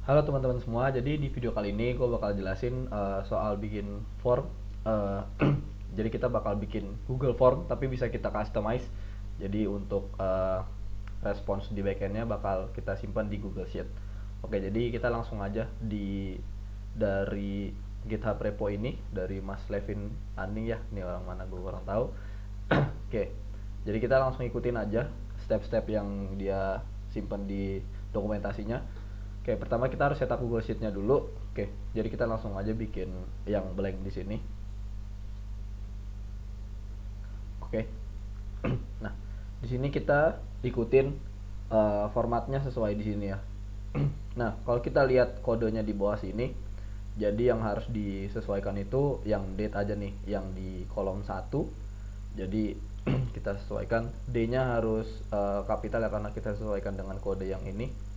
Halo teman-teman semua, jadi di video kali ini gue bakal jelasin soal bikin form. Eh, jadi kita bakal bikin Google Form, tapi bisa kita customize. Jadi untuk respons di backendnya bakal kita simpan di Google Sheet. Oke, jadi kita langsung aja dari GitHub repo ini dari Mas Levin Aning ya. Ini orang mana gue kurang tahu. Oke, jadi kita langsung ikutin aja step-step yang dia simpan di dokumentasinya. Oke, pertama kita harus setup Google Sheet-nya dulu. Oke, jadi kita langsung aja bikin yang blank di sini. Oke. Nah, di sini kita ikutin formatnya sesuai di sini ya. Nah, kalau kita lihat kodenya di bawah sini, jadi yang harus disesuaikan itu yang date aja nih, yang di kolom 1. Jadi kita sesuaikan D-nya harus kapital ya, karena kita sesuaikan dengan kode yang ini.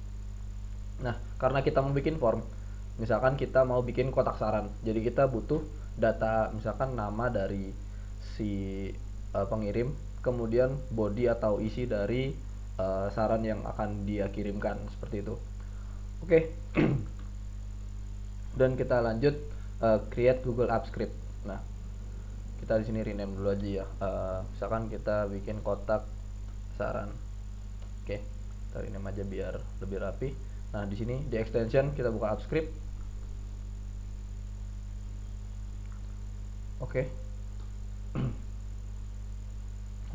Nah, karena kita mau bikin form, misalkan kita mau bikin kotak saran, jadi kita butuh data, misalkan nama dari si pengirim, kemudian body atau isi dari saran yang akan dia kirimkan, seperti itu. Oke. Dan kita lanjut create Google Apps Script. Nah, kita di sini rename dulu aja ya. Misalkan kita bikin kotak saran. Oke, kita rename aja biar lebih rapi. Nah, di sini di extension kita buka Apps Script. Oke.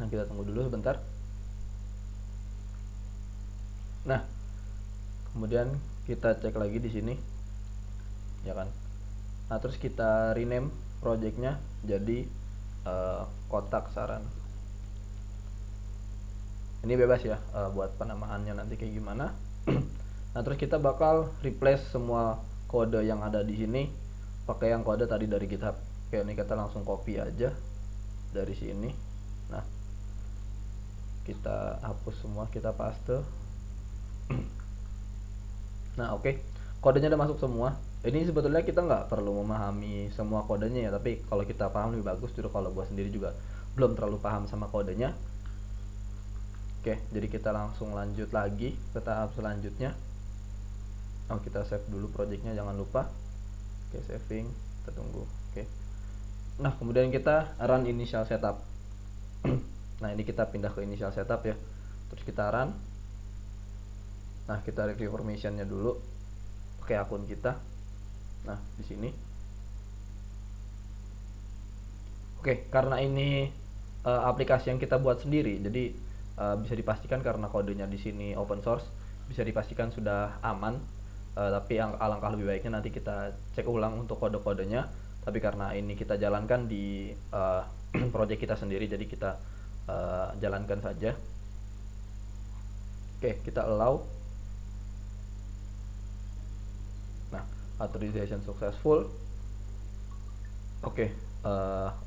Nah, kita tunggu dulu sebentar. Nah, kemudian kita cek lagi di sini, ya kan. Nah, terus kita rename projectnya jadi kotak saran. Ini bebas ya buat penamaannya nanti kayak gimana. Nah, terus kita bakal replace semua kode yang ada di sini pakai yang kode tadi dari GitHub. Oke, ini kita langsung copy aja dari sini. Nah, kita hapus semua, kita paste. Nah, oke. Kodenya udah masuk semua. Ini sebetulnya kita nggak perlu memahami semua kodenya ya, tapi kalau kita paham lebih bagus. Justru kalau gue sendiri juga belum terlalu paham sama kodenya. Oke, jadi kita langsung lanjut lagi ke tahap selanjutnya. Oh, kita save dulu projectnya, jangan lupa. Oke, saving, kita tunggu. Oke. Nah, kemudian kita run initial setup. Nah, ini kita pindah ke initial setup ya. Terus kita run. Nah, kita review permissionnya dulu pakai akun kita. Nah, di sini. Oke, karena ini aplikasi yang kita buat sendiri, jadi bisa dipastikan karena kodenya di sini open source, bisa dipastikan sudah aman. Tapi alangkah lebih baiknya nanti kita cek ulang untuk kode-kodenya. Tapi karena ini kita jalankan di project kita sendiri, jadi kita jalankan saja. Oke, kita allow. Nah, authorization successful. Oke,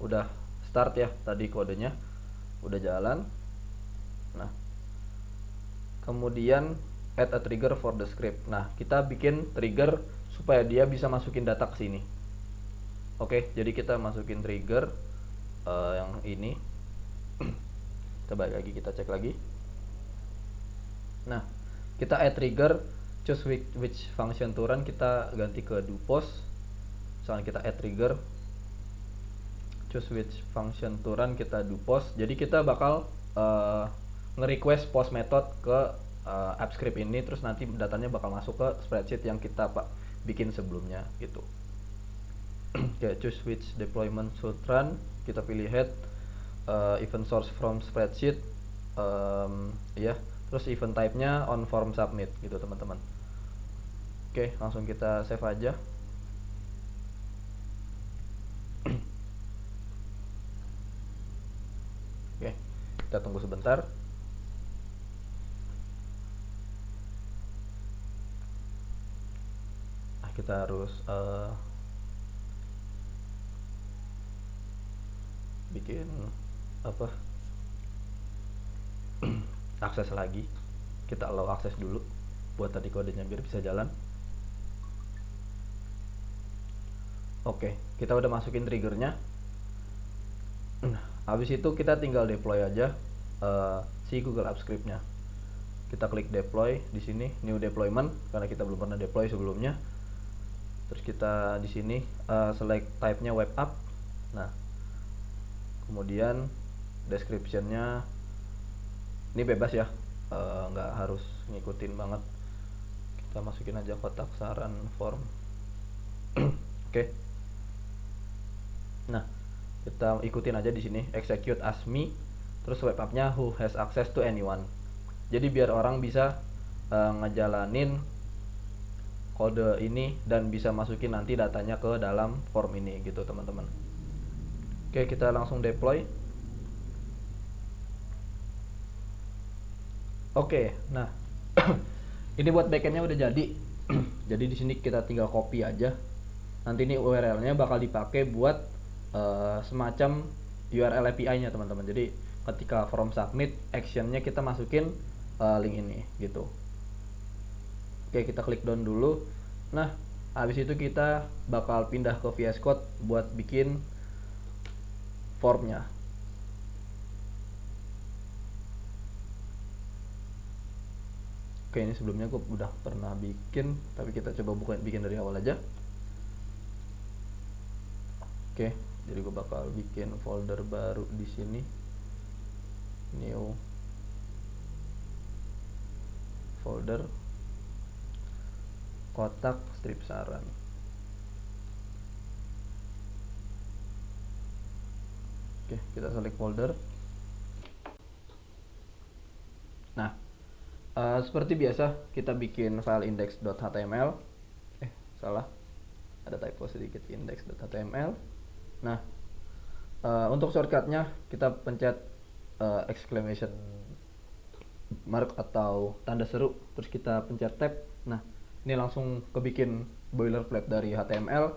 udah start ya tadi kodenya, udah jalan. Nah, kemudian add a trigger for the script. Nah, kita bikin trigger supaya dia bisa masukin data ke sini. Oke, jadi kita masukin trigger yang ini. Kita balik lagi, kita cek lagi. Nah, kita add trigger, choose which function to run, kita ganti ke do post. Misalnya kita add trigger, choose which function to run, kita do post. Jadi kita bakal nge-request post method ke app script ini, terus nanti datanya bakal masuk ke spreadsheet yang kita bikin sebelumnya gitu. Oke, choose which deployment should run, kita pilih head, event source from spreadsheet, ya, terus event type nya on form submit gitu teman-teman. Oke, langsung kita save aja. Oke, kita tunggu sebentar. Nah, kita harus bikin apa akses lagi. Kita allow akses dulu buat tadi kodenya biar bisa jalan. Oke, kita udah masukin triggernya. Habis itu kita tinggal deploy aja si Google Apps Script-nya. kita klik deploy di sini, new deployment, karena kita belum pernah deploy sebelumnya. Terus kita di sini select type-nya web app. Nah, kemudian description-nya ini bebas ya, nggak harus ngikutin banget. Kita masukin aja kotak saran form. Oke. Nah, kita ikutin aja di sini execute as me, terus web app-nya who has access to anyone. Jadi biar orang bisa ngejalanin kode ini dan bisa masukin nanti datanya ke dalam form ini gitu teman-teman. Oke, kita langsung deploy. Oke, nah ini buat backendnya udah jadi. Jadi di sini kita tinggal copy aja. Nanti ini URL-nya bakal dipakai buat semacam URL API-nya teman-teman. Jadi ketika form submit, action-nya kita masukin link ini gitu. Oke, kita klik down dulu. Nah, habis itu kita bakal pindah ke VS Code buat bikin formnya. Oke, ini sebelumnya gue udah pernah bikin, tapi kita coba bikin dari awal aja. Oke, jadi gue bakal bikin folder baru di sini, new folder kotak strip saran. Oke, kita select folder. Nah, seperti biasa kita bikin file index.html. Salah, ada typo sedikit, index.html. Nah, untuk shortcutnya kita pencet exclamation mark atau tanda seru, terus kita pencet tab. Nah, ini langsung kebikin boilerplate dari HTML.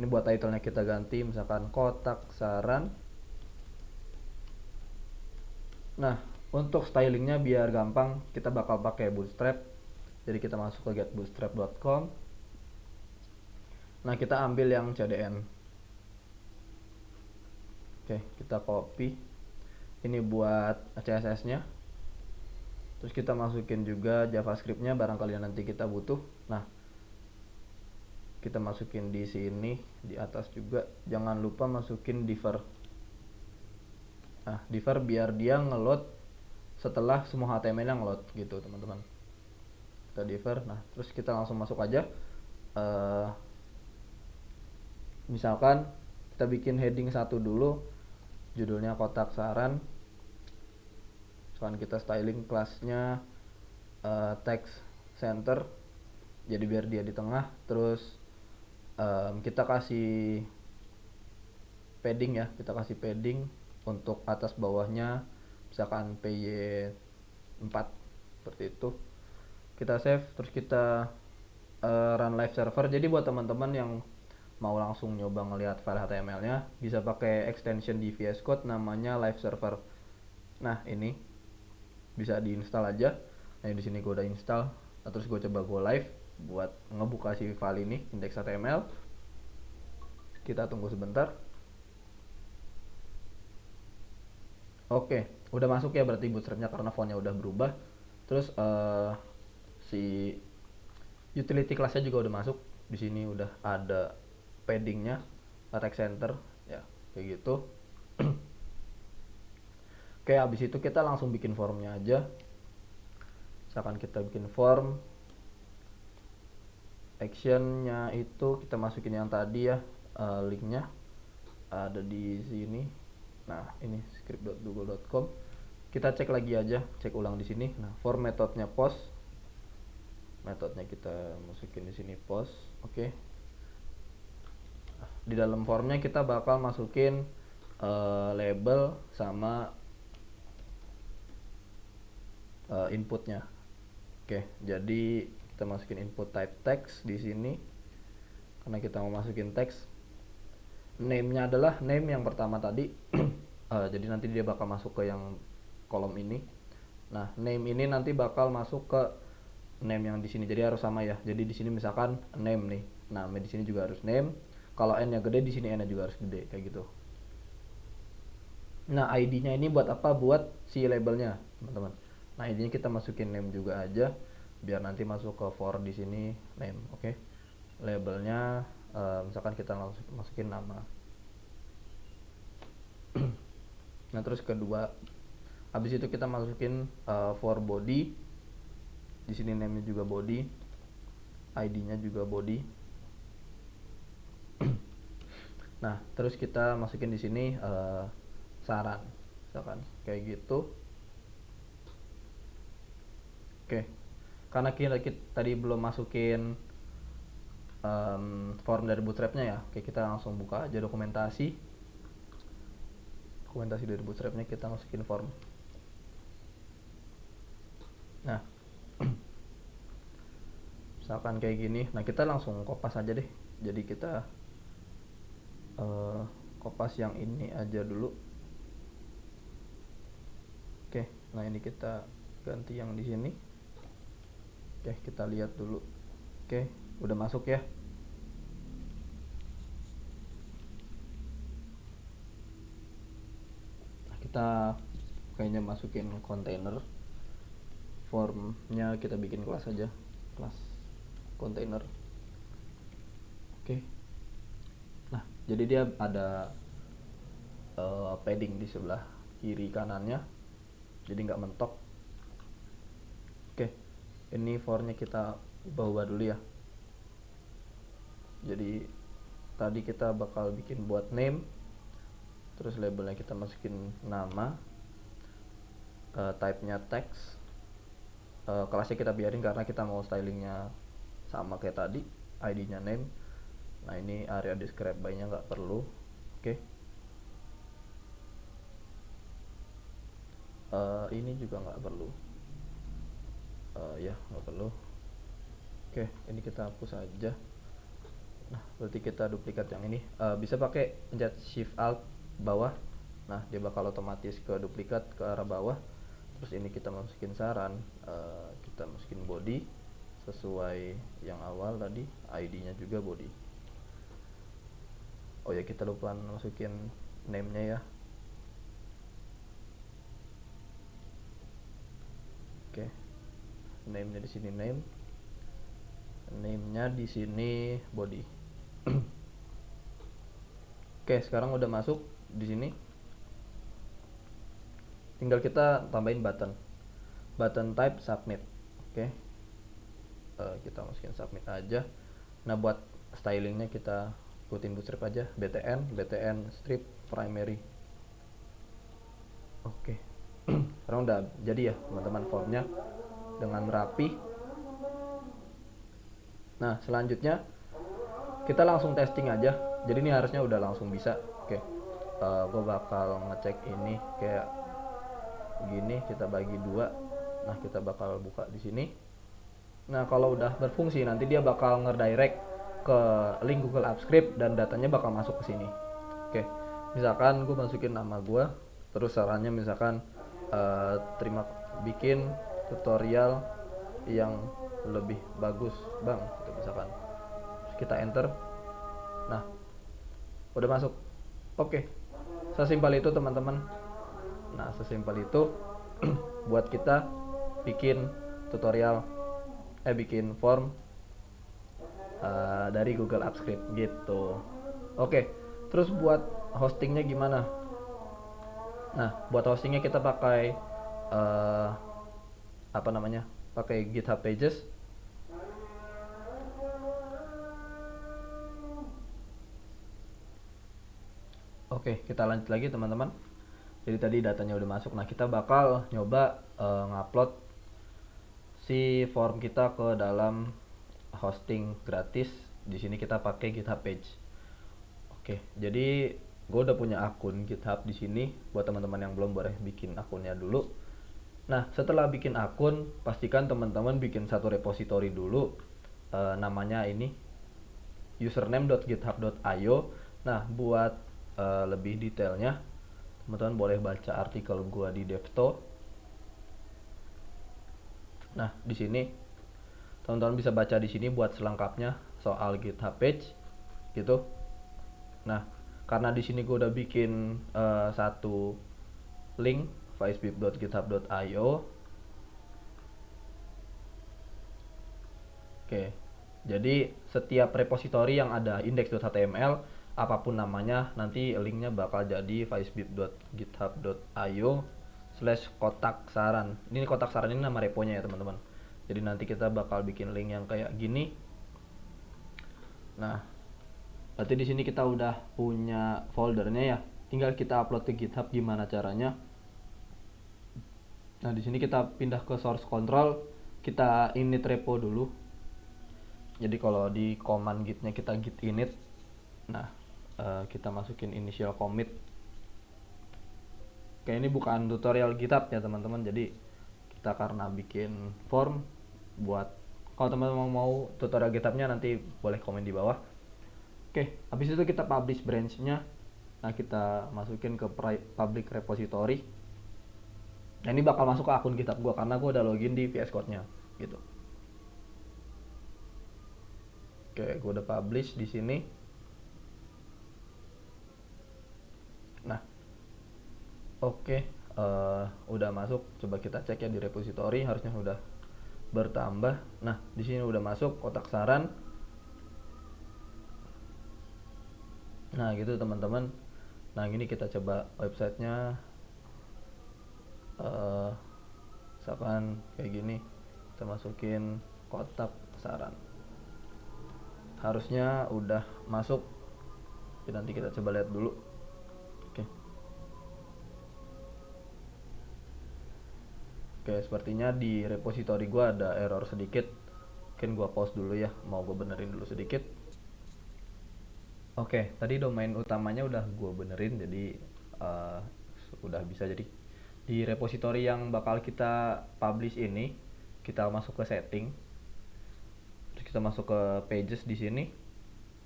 Ini buat title-nya kita ganti misalkan kotak saran. Nah, untuk stylingnya biar gampang kita bakal pakai Bootstrap. Jadi kita masuk ke getbootstrap.com. Nah, kita ambil yang CDN. Oke, kita copy. Ini buat CSS-nya. Terus kita masukin juga JavaScript-nya barangkali nanti kita butuh. Nah, kita masukin di sini, di atas juga. Jangan lupa masukin diver. Nah, diver biar dia ngeload setelah semua HTML-nya ngeload gitu teman-teman. Kita diver. Nah, terus kita langsung masuk aja. Misalkan kita bikin heading 1 dulu, judulnya kotak saran. Misalkan kita styling kelasnya text center, jadi biar dia di tengah. Terus kita kasih padding ya, kita kasih padding untuk atas bawahnya, misalkan PY4 seperti itu. Kita save, terus kita run live server. Jadi buat teman-teman yang mau langsung nyoba ngelihat file HTML-nya, bisa pakai extension di VS Code namanya live server. Nah, ini bisa diinstal aja. Nah, di sini gue udah install. Nah, terus gue coba go live buat ngebuka si file ini, index.html. Kita tunggu sebentar. Oke, udah masuk ya berarti Bootstrap-nya karena font-nya udah berubah. Terus si utility class-nya juga udah masuk. Di sini udah ada padding-nya, text center ya, kayak gitu. Oke, habis itu kita langsung bikin formnya aja. Misalkan kita bikin form, actionnya itu kita masukin yang tadi ya, linknya ada di sini. Nah, ini script.google.com. Kita cek lagi aja, cek ulang di sini. Nah, form metodenya post, metodenya kita masukin di sini post. Oke. Nah, di dalam formnya kita bakal masukin label sama inputnya. Oke, jadi kita masukin input type text di sini karena kita mau masukin teks. Name-nya adalah name yang pertama tadi. Jadi nanti dia bakal masuk ke yang kolom ini. Nah, name ini nanti bakal masuk ke name yang di sini. Jadi harus sama ya. Jadi di sini misalkan name nih. Nah, di sini juga harus name. Kalau n-nya gede, di sini n-nya juga harus gede kayak gitu. Nah, ID-nya ini buat apa? Buat si labelnya, teman-teman. Nah ini kita masukin name juga aja biar nanti masuk ke for di sini name. Oke. Labelnya misalkan kita langsung masukin nama. Nah terus kedua, habis itu kita masukin for body. Di sini name-nya juga body, ID-nya juga body. Nah terus kita masukin di sini saran, misalkan kayak gitu. Oke, karena kita tadi belum masukin form dari Bootstrap-nya ya, oke kita langsung buka aja dokumentasi dari Bootstrap-nya, kita masukin form. Nah misalkan kayak gini, nah kita langsung kopas aja deh. Jadi kita kopas yang ini aja dulu. Oke, nah ini kita ganti yang di sini. Oke, kita lihat dulu. Oke, udah masuk ya. Nah, kita kayaknya masukin kontainer. Formnya kita bikin kelas aja, kelas kontainer. Oke. Nah, jadi dia ada padding di sebelah kiri kanannya, jadi nggak mentok. Oke, ini formnya kita ubah dulu ya. Jadi tadi kita bakal bikin buat name, terus labelnya kita masukin nama, type-nya text, kelasnya kita biarin karena kita mau stylingnya sama kayak tadi, ID-nya name. Nah ini area describe by-nya nggak perlu. Oke. Ini juga nggak perlu. Ya nggak perlu. Oke, ini kita hapus aja. Nah berarti kita duplikat yang ini. Bisa pakai pencet shift alt bawah. Nah dia bakal otomatis ke duplikat ke arah bawah. Terus ini kita masukin saran, kita masukin body sesuai yang awal tadi, ID-nya juga body. Oh ya kita lupa masukin name-nya ya. Oke, name-nya di sini name-nya di sini body. Oke, sekarang udah masuk di sini. Tinggal kita tambahin button type submit. Oke, kita masukin submit aja. Nah buat stylingnya kita ikutin Bootstrap aja, btn strip primary. Oke. Sekarang udah jadi ya teman-teman formnya dengan rapi. Nah selanjutnya kita langsung testing aja. Jadi ini harusnya udah langsung bisa. Oke, gue bakal ngecek ini kayak gini, kita bagi dua. Nah kita bakal buka di sini. Nah kalau udah berfungsi nanti dia bakal ngedirect ke link Google Apps Script dan datanya bakal masuk ke sini. Oke, misalkan gue masukin nama gue, terus sarannya misalkan terima bikin tutorial yang lebih bagus bang, gitu misalkan. Terus kita enter. Nah udah masuk. Oke, sesimpel itu teman-teman. Nah sesimpel itu buat kita bikin tutorial, bikin form dari Google Apps Script gitu. Oke, terus buat hostingnya gimana? Nah buat hostingnya kita pakai apa namanya, pakai GitHub Pages. Oke, kita lanjut lagi teman-teman. Jadi tadi datanya udah masuk. Nah kita bakal nyoba ngupload si form kita ke dalam hosting gratis. Di sini kita pakai GitHub Page. Oke, jadi gue udah punya akun GitHub di sini. Buat teman-teman yang belum, boleh bikin akunnya dulu. Nah setelah bikin akun, pastikan teman-teman bikin satu repository dulu. Namanya ini username.github.io. Nah buat lebih detailnya teman-teman boleh baca artikel gua di Devto. Nah di sini teman-teman bisa baca di sini buat selengkapnya soal GitHub page gitu. Nah karena di sini gua udah bikin satu link vicebib.github.io. Oke. Jadi setiap repositori yang ada index.html apapun namanya nanti linknya bakal jadi vicebib.github.io/kotak saran. Ini kotak saran ini nama reponya ya teman-teman. Jadi nanti kita bakal bikin link yang kayak gini. Nah, berarti di sini kita udah punya foldernya ya. Tinggal kita upload ke GitHub. Gimana caranya? Nah, di sini kita pindah ke source control, kita init repo dulu. Jadi kalau di command gitnya kita git init. Nah, kita masukin initial commit. Oke, ini bukan tutorial GitHub ya teman-teman. Jadi kita karena bikin form buat kalau teman-teman mau tutorial GitHub-nya nanti boleh komen di bawah. Oke, habis itu kita publish branch-nya. Nah, kita masukin ke public repository. Nah, ini bakal masuk ke akun GitHub gua karena gua udah login di VS Code-nya gitu. Oke, gua udah publish di sini. Nah, oke, udah masuk. Coba kita cek ya di repository, harusnya udah bertambah. Nah, di sini udah masuk kotak saran. Nah, gitu teman-teman. Nah, ini kita coba websitenya. Misalkan kayak gini, kita masukin kotak saran. Harusnya udah masuk. Jadi nanti kita coba lihat dulu. Oke. Oke, sepertinya di repository gua ada error sedikit. Mungkin gua pause dulu ya, mau gua benerin dulu sedikit. Oke, tadi domain utamanya udah gua benerin, jadi udah bisa. Jadi di repository yang bakal kita publish ini, kita masuk ke setting, terus kita masuk ke pages di sini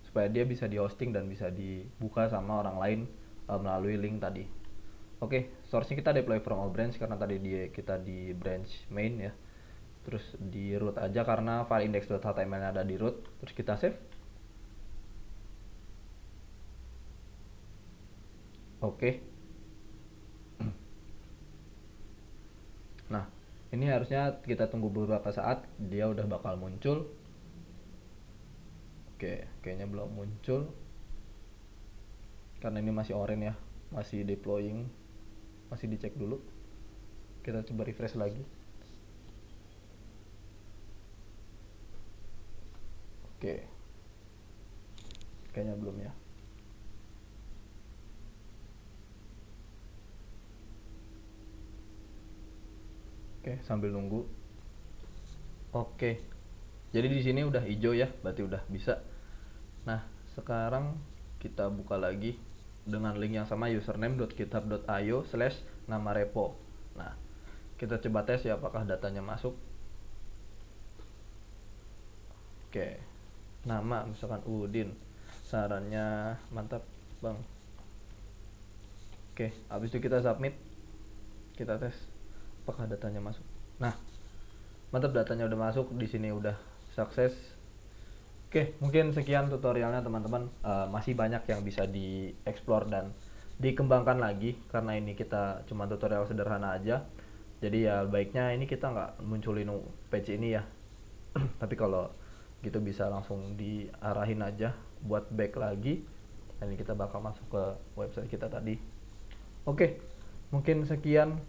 supaya dia bisa di hosting dan bisa dibuka sama orang lain melalui link tadi. Oke, source-nya kita deploy from all branch karena tadi kita di branch main ya. Terus di root aja karena file index.html ada di root. Terus kita save. Oke. Nah, ini harusnya kita tunggu beberapa saat, dia udah bakal muncul. Oke, kayaknya belum muncul karena ini masih orange ya, masih deploying, masih dicek dulu. Kita coba refresh lagi. Oke, kayaknya belum ya. Oke, sambil nunggu. Oke, jadi di sini udah hijau ya, berarti udah bisa. Nah, sekarang kita buka lagi dengan link yang sama, username.github.io/nama repo. Nah, kita coba tes ya apakah datanya masuk. Oke, nama misalkan Udin, sarannya mantap bang. Oke, habis itu kita submit, kita tes apakah datanya masuk. Nah, mantap, datanya udah masuk, di sini udah sukses. Oke, mungkin sekian tutorialnya teman-teman. Masih banyak yang bisa dieksplor dan dikembangkan lagi karena ini kita cuma tutorial sederhana aja. Jadi ya baiknya ini kita nggak munculin page ini ya. Tapi kalau gitu bisa langsung diarahin aja buat back lagi. Dan ini kita bakal masuk ke website kita tadi. Oke, mungkin sekian.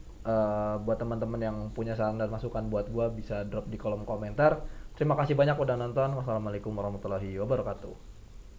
Buat teman-teman yang punya saran dan masukan buat gua bisa drop di kolom komentar. Terima kasih banyak udah nonton. Wassalamualaikum warahmatullahi wabarakatuh.